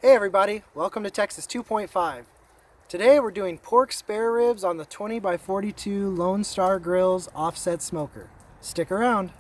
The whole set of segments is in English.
Hey everybody, welcome to Texas 2.5. Today we're doing pork spare ribs on the 20x42 Lone Star Grillz offset smoker. Stick around.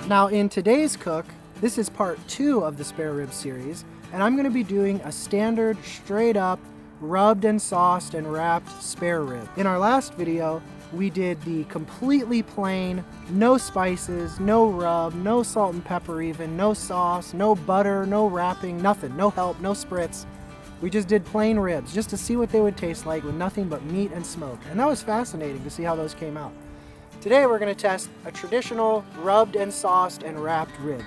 Now in today's cook, this is part 2 of the spare rib series, and I'm going to be doing a standard straight up rubbed and sauced and wrapped spare rib. In our last video, we did the completely plain, no spices, no rub, no salt and pepper even, no sauce, no butter, no wrapping, nothing, no help, no spritz. We just did plain ribs just to see what they would taste like with nothing but meat and smoke. And that was fascinating to see how those came out. Today we're going to test a traditional rubbed and sauced and wrapped rib.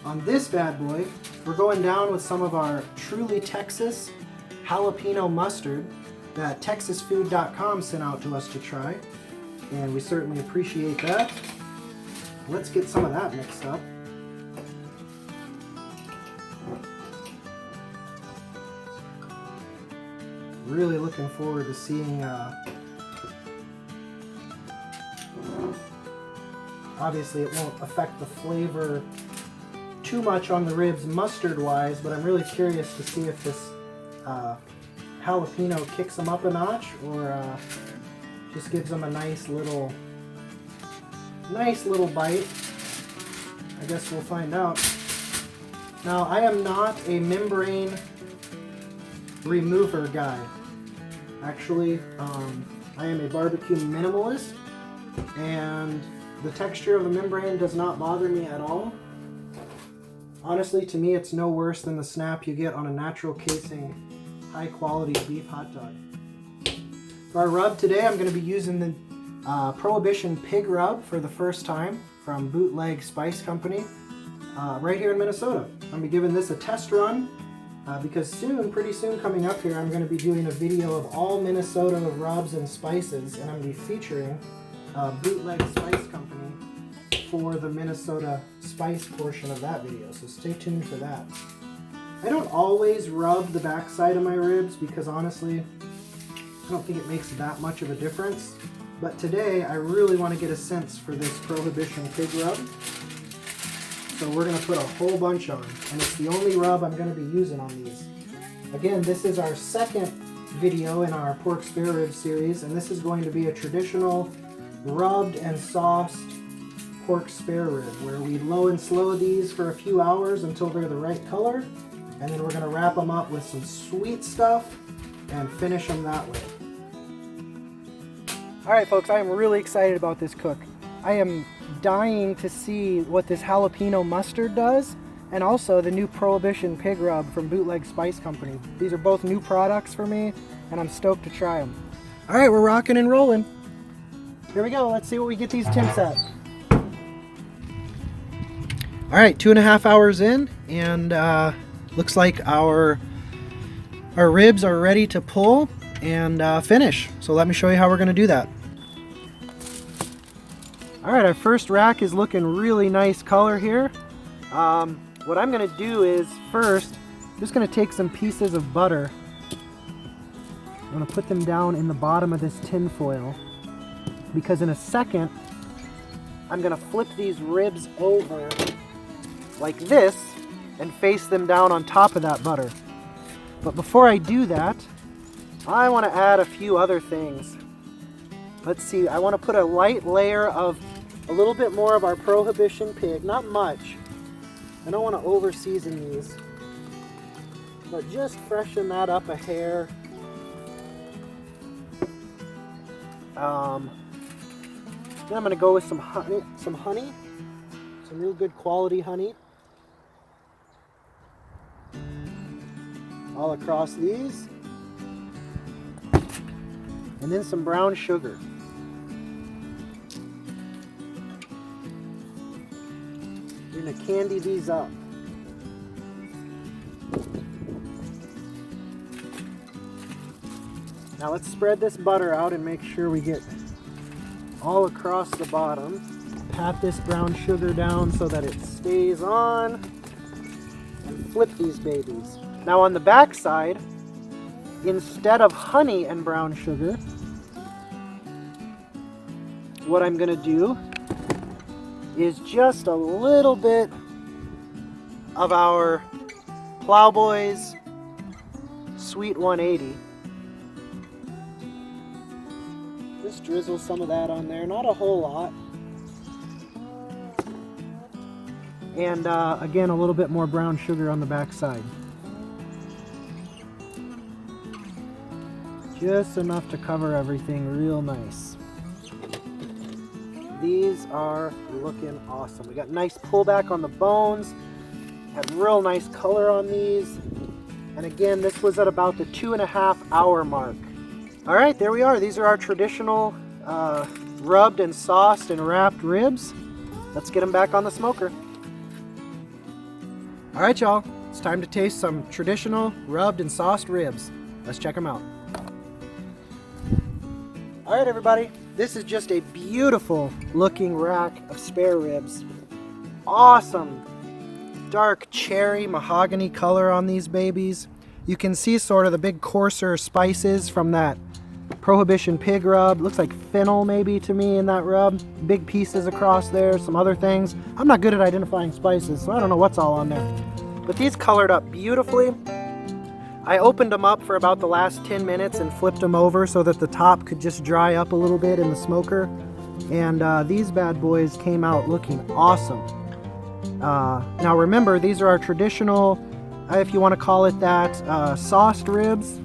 On this bad boy, we're going down with some of our truly Texas jalapeno mustard that texasfood.com sent out to us to try, and we certainly appreciate that. Let's get some of that mixed up. Really looking forward to seeing obviously it won't affect the flavor too much on the ribs mustard wise, but I'm really curious to see if this jalapeno kicks them up a notch or just gives them a nice little bite. I guess we'll find out. Now, I am not a membrane remover guy. Actually, I am a barbecue minimalist, and the texture of the membrane does not bother me at all. Honestly, to me, it's no worse than the snap you get on a natural casing, high quality beef hot dog. For our rub today, I'm going to be using the Prohibition Pig Rub for the first time from Bootleg Spice Company right here in Minnesota. I'm going to be giving this a test run because pretty soon coming up here, I'm going to be doing a video of all Minnesota rubs and spices, and I'm going to be featuring Bootleg Spice Company for the Minnesota spice portion of that video, so stay tuned for that. I don't always rub the backside of my ribs because honestly, I don't think it makes that much of a difference. But today, I really want to get a sense for this Prohibition Pig Rub. So we're going to put a whole bunch on, and it's the only rub I'm going to be using on these. Again, this is our second video in our pork spare rib series, and this is going to be a traditional rubbed and sauced pork spare rib, where we low and slow these for a few hours until they're the right color, and then we're going to wrap them up with some sweet stuff and finish them that way. Alright folks, I am really excited about this cook. I am dying to see what this jalapeno mustard does, and also the new Prohibition Pig Rub from Bootleg Spice Company. These are both new products for me, and I'm stoked to try them. Alright, we're rocking and rolling. Here we go, let's see what we get these temps at. Alright, 2.5 hours in, and looks like our ribs are ready to pull and finish. So let me show you how we're going to do that. Alright, our first rack is looking really nice color here. What I'm going to do is first, I'm just going to take some pieces of butter. I'm going to put them down in the bottom of this tin foil, because in a second I'm going to flip these ribs over like this and face them down on top of that butter. But before I do that, I want to add a few other things. Let's see, I want to put a light layer of a little bit more of our Prohibition Pig, not much. I don't want to over season these, but just freshen that up a hair. Then I'm going to go with some honey, some real good quality honey. All across these, and then some brown sugar. We're going to candy these up. Now let's spread this butter out and make sure we get all across the bottom. Pat this brown sugar down so that it stays on, and flip these babies. Now on the back side, instead of honey and brown sugar, what I'm going to do is just a little bit of our Plowboys Sweet 180. Just drizzle some of that on there, not a whole lot. And again, a little bit more brown sugar on the back side. Just enough to cover everything real nice. These are looking awesome. We got nice pullback on the bones. Had real nice color on these. And again, this was at about the 2.5 hour mark. All right, there we are. These are our traditional rubbed and sauced and wrapped ribs. Let's get them back on the smoker. All right, y'all. It's time to taste some traditional rubbed and sauced ribs. Let's check them out. All right, everybody. This is just a beautiful looking rack of spare ribs. Awesome dark cherry mahogany color on these babies. You can see sort of the big coarser spices from that Prohibition pig rub. Looks like fennel maybe to me in that rub. Big pieces across there, some other things. I'm not good at identifying spices, so I don't know what's all on there. But these colored up beautifully. I opened them up for about the last 10 minutes and flipped them over so that the top could just dry up a little bit in the smoker. And these bad boys came out looking awesome. Now remember, these are our traditional, if you want to call it that, sauced ribs.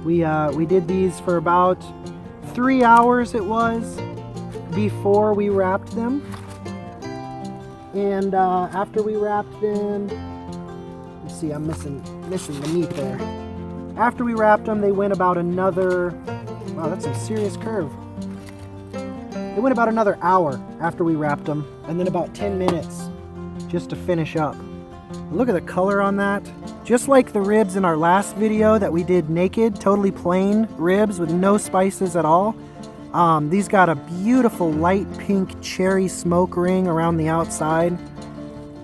We did these for about 3 hours it was before we wrapped them. And after we wrapped them, let's see, I'm missing the meat there. After we wrapped them, they went about another, wow, that's a serious curve. They went about another hour after we wrapped them, and then about 10 minutes just to finish up. Look at the color on that. Just like the ribs in our last video that we did naked, totally plain ribs with no spices at all. These got a beautiful light pink cherry smoke ring around the outside.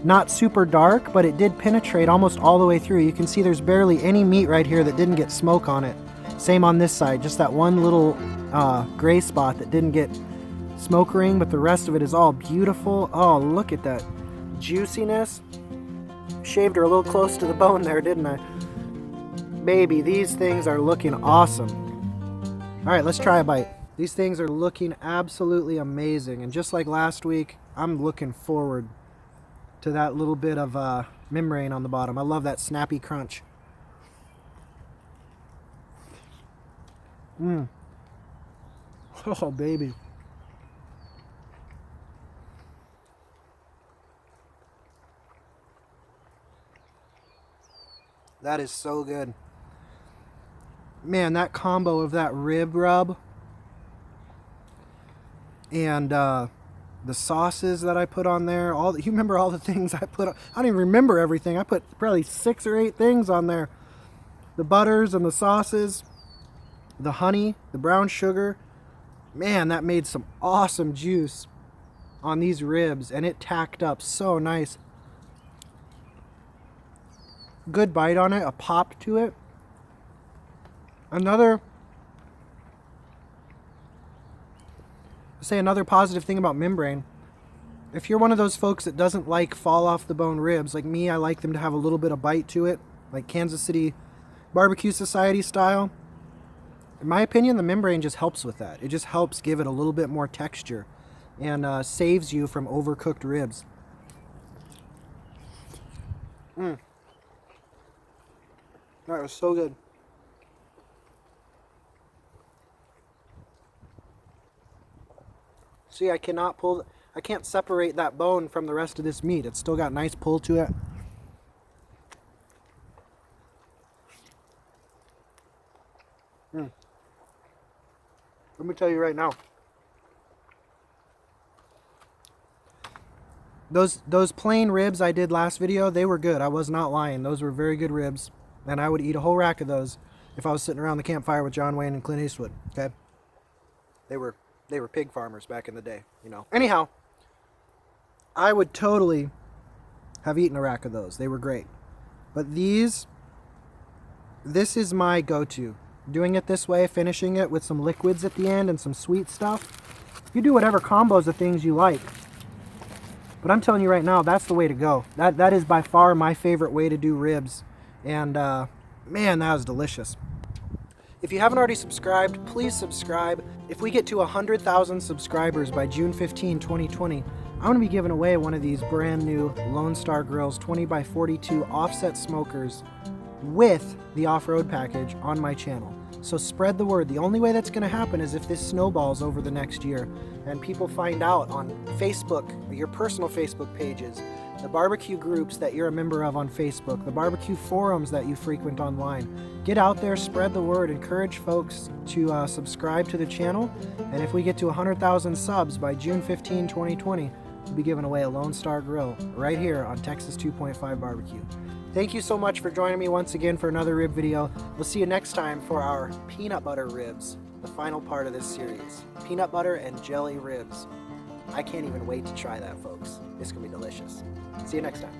Not super dark, but it did penetrate almost all the way through. You can see there's barely any meat right here that didn't get smoke on it. Same on this side, just that one little gray spot that didn't get smoke ring, but the rest of it is all beautiful. Oh, look at that juiciness. Shaved her a little close to the bone there, didn't I? Baby, these things are looking awesome. All right, let's try a bite. These things are looking absolutely amazing. And just like last week, I'm looking forward to that little bit of membrane on the bottom. I love that snappy crunch. Oh, baby. That is so good. Man, that combo of that rib rub and the sauces that I put on there, you remember all the things I put on? I don't even remember everything. I put probably 6 or 8 things on there. The butters and the sauces, the honey, the brown sugar. Man, that made some awesome juice on these ribs, and it tacked up so nice. Good bite on it, a pop to it. Another positive thing about membrane. If you're one of those folks that doesn't like fall off the bone ribs, like me, I like them to have a little bit of bite to it, like Kansas City Barbecue Society style. In my opinion, the membrane just helps with that. It just helps give it a little bit more texture and saves you from overcooked ribs. That was so good. See, I can't separate that bone from the rest of this meat. It's still got nice pull to it. Let me tell you right now. Those plain ribs I did last video, they were good. I was not lying. Those were very good ribs. And I would eat a whole rack of those if I was sitting around the campfire with John Wayne and Clint Eastwood. Okay? They were pig farmers back in the day, you know. Anyhow, I would totally have eaten a rack of those. They were great. But these this is my go-to. Doing it this way, finishing it with some liquids at the end and some sweet stuff. You do whatever combos of things you like. But I'm telling you right now, that's the way to go. That is by far my favorite way to do ribs. And man, that was delicious. If you haven't already subscribed, please subscribe. If we get to 100,000 subscribers by June 15, 2020, I'm going to be giving away one of these brand new Lone Star Grillz 20x42 offset smokers with the off-road package on my channel. So spread the word. The only way that's going to happen is if this snowballs over the next year and people find out on Facebook, your personal Facebook pages, the barbecue groups that you're a member of on Facebook, the barbecue forums that you frequent online. Get out there, spread the word, encourage folks to subscribe to the channel, and if we get to 100,000 subs by June 15, 2020, we'll be giving away a Lone Star Grill right here on Texas 2.5 Barbecue. Thank you so much for joining me once again for another rib video. We'll see you next time for our peanut butter ribs, the final part of this series. Peanut butter and jelly ribs. I can't even wait to try that, folks. It's going to be delicious. See you next time.